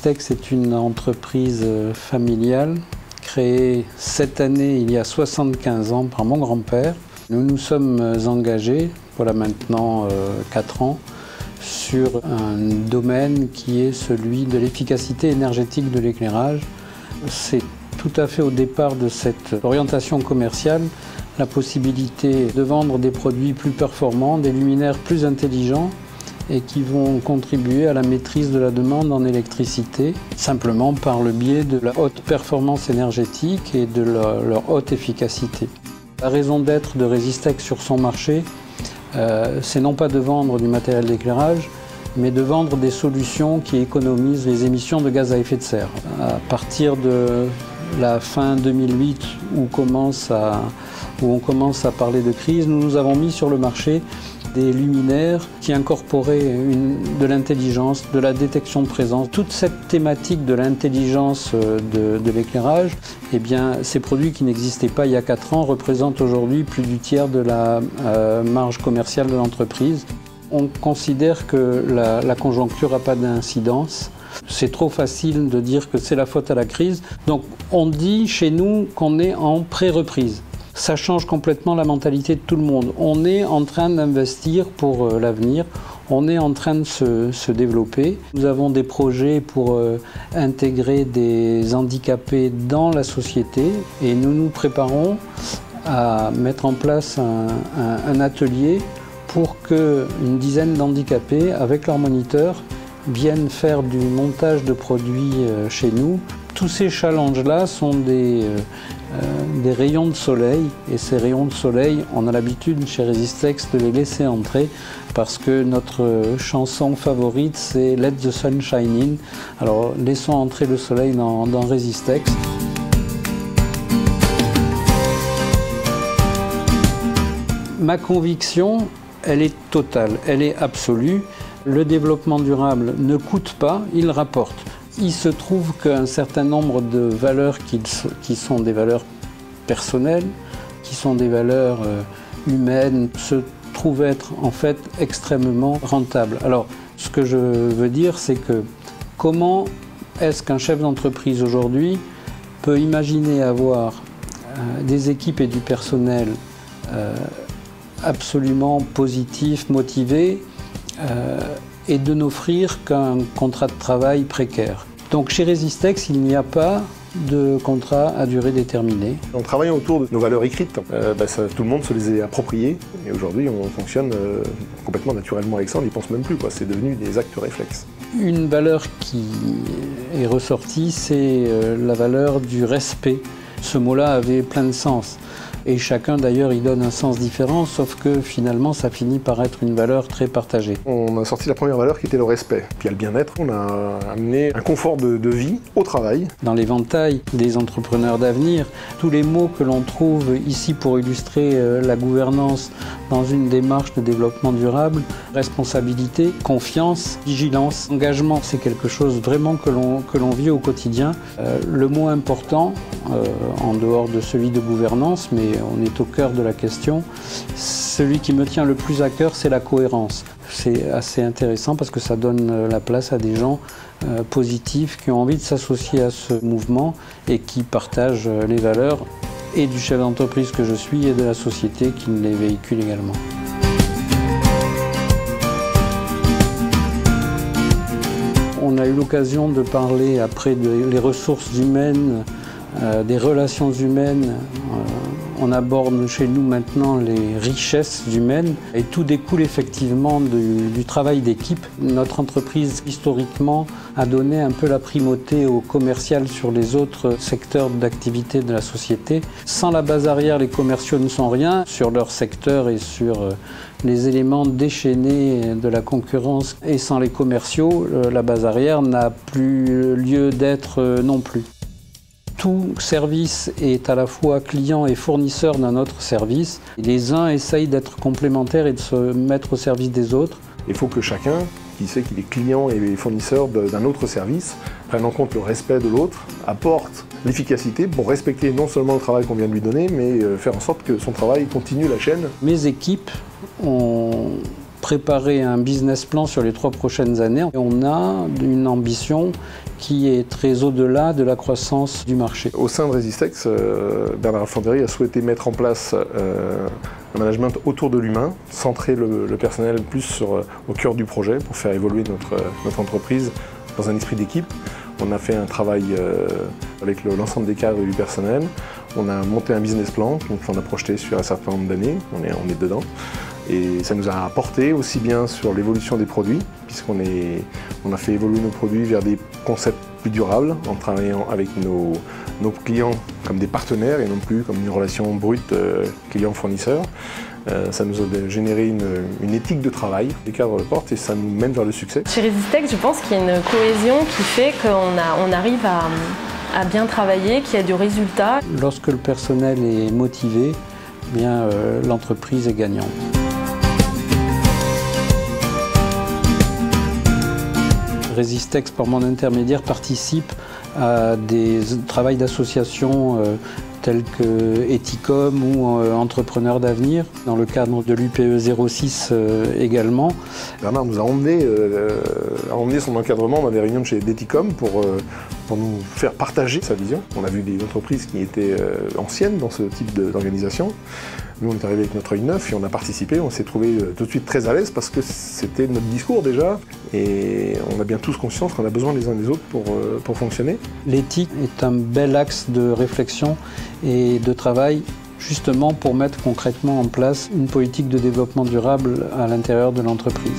Chéristex est une entreprise familiale créée cette année, il y a 75 ans, par mon grand-père. Nous nous sommes engagés, voilà maintenant 4 ans, sur un domaine qui est celui de l'efficacité énergétique de l'éclairage. C'est tout à fait au départ de cette orientation commerciale la possibilité de vendre des produits plus performants, des luminaires plus intelligents et qui vont contribuer à la maîtrise de la demande en électricité, simplement par le biais de la haute performance énergétique et de leur haute efficacité. La raison d'être de Chéristex sur son marché, c'est non pas de vendre du matériel d'éclairage, mais de vendre des solutions qui économisent les émissions de gaz à effet de serre. À partir de la fin 2008, où on commence à parler de crise, nous avons mis sur le marché des luminaires qui incorporaient de l'intelligence, de la détection de présence. Toute cette thématique de l'intelligence de l'éclairage, eh bien, ces produits qui n'existaient pas il y a 4 ans représentent aujourd'hui plus du tiers de la marge commerciale de l'entreprise. On considère que la conjoncture n'a pas d'incidence. C'est trop facile de dire que c'est la faute à la crise. Donc on dit chez nous qu'on est en pré-reprise. Ça change complètement la mentalité de tout le monde. On est en train d'investir pour l'avenir. On est en train de se développer. Nous avons des projets pour intégrer des handicapés dans la société et nous nous préparons à mettre en place un atelier pour qu'une dizaine d'handicapés, avec leurs moniteurs, viennent faire du montage de produits chez nous. Tous ces challenges-là sont des rayons de soleil, et ces rayons de soleil, on a l'habitude chez Chéristex de les laisser entrer parce que notre chanson favorite, c'est Let the Sun Shine In. Alors laissons entrer le soleil dans Chéristex. Ma conviction, elle est totale, elle est absolue. Le développement durable ne coûte pas, il rapporte. Il se trouve qu'un certain nombre de valeurs qui sont des valeurs personnelles, qui sont des valeurs humaines, se trouvent être en fait extrêmement rentables. Alors, ce que je veux dire, c'est que comment est-ce qu'un chef d'entreprise aujourd'hui peut imaginer avoir des équipes et du personnel absolument positifs, motivés, et de n'offrir qu'un contrat de travail précaire. Donc chez Chéristex, il n'y a pas de contrat à durée déterminée. En travaillant autour de nos valeurs écrites, tout le monde se les est appropriées et aujourd'hui on fonctionne complètement naturellement avec ça, on n'y pense même plus, c'est devenu des actes réflexes. Une valeur qui est ressortie, c'est la valeur du respect. Ce mot-là avait plein de sens. Et chacun d'ailleurs y donne un sens différent, sauf que finalement ça finit par être une valeur très partagée. On a sorti la première valeur qui était le respect. Puis il y a le bien-être, on a amené un confort de vie au travail. Dans l'éventail des entrepreneurs d'avenir, tous les mots que l'on trouve ici pour illustrer la gouvernance dans une démarche de développement durable, responsabilité, confiance, vigilance, engagement, c'est quelque chose vraiment que l'on vit au quotidien. Le mot important, en dehors de celui de gouvernance, mais on est au cœur de la question. Celui qui me tient le plus à cœur, c'est la cohérence. C'est assez intéressant parce que ça donne la place à des gens positifs qui ont envie de s'associer à ce mouvement et qui partagent les valeurs et du chef d'entreprise que je suis et de la société qui les véhicule également. On a eu l'occasion de parler après des ressources humaines, des relations humaines. On aborde chez nous maintenant les richesses humaines et tout découle effectivement du travail d'équipe. Notre entreprise, historiquement, a donné un peu la primauté au commercial sur les autres secteurs d'activité de la société. Sans la base arrière, les commerciaux ne sont rien sur leur secteur et sur les éléments déchaînés de la concurrence. Et sans les commerciaux, la base arrière n'a plus lieu d'être non plus. Tout service est à la fois client et fournisseur d'un autre service. Les uns essayent d'être complémentaires et de se mettre au service des autres. Il faut que chacun, qui sait qu'il est client et fournisseur d'un autre service, prenne en compte le respect de l'autre, apporte l'efficacité pour respecter non seulement le travail qu'on vient de lui donner, mais faire en sorte que son travail continue la chaîne. Mes équipes ont préparer un business plan sur les 3 prochaines années. On a une ambition qui est très au-delà de la croissance du marché. Au sein de Resistex, Bernard Alfandéry a souhaité mettre en place un management autour de l'humain, centrer le personnel plus au cœur du projet pour faire évoluer notre entreprise dans un esprit d'équipe. On a fait un travail avec l'ensemble des cadres et du personnel. On a monté un business plan qu'on a projeté sur un certain nombre d'années. On est dedans. Et ça nous a apporté aussi bien sur l'évolution des produits, puisqu'on a fait évoluer nos produits vers des concepts plus durables, en travaillant avec nos clients comme des partenaires et non plus comme une relation brute client-fournisseur. Ça nous a généré une éthique de travail, les cadres le portent et ça nous mène vers le succès. Chez Resistex, je pense qu'il y a une cohésion qui fait qu'on arrive à bien travailler, qu'il y a du résultat. Lorsque le personnel est motivé, eh bien, l'entreprise est gagnante. Resistex, par mon intermédiaire, participe à des travaux d'associations tels que Ethicom ou Entrepreneurs d'avenir, dans le cadre de l'UPE 06 également. Bernard nous a emmené son encadrement dans des réunions de chez Ethicom pour nous faire partager sa vision. On a vu des entreprises qui étaient anciennes dans ce type d'organisation. Nous, on est arrivé avec notre œil neuf et on a participé. On s'est trouvé tout de suite très à l'aise parce que c'était notre discours déjà. Et on a bien tous conscience qu'on a besoin les uns des autres pour fonctionner. L'éthique est un bel axe de réflexion et de travail justement pour mettre concrètement en place une politique de développement durable à l'intérieur de l'entreprise.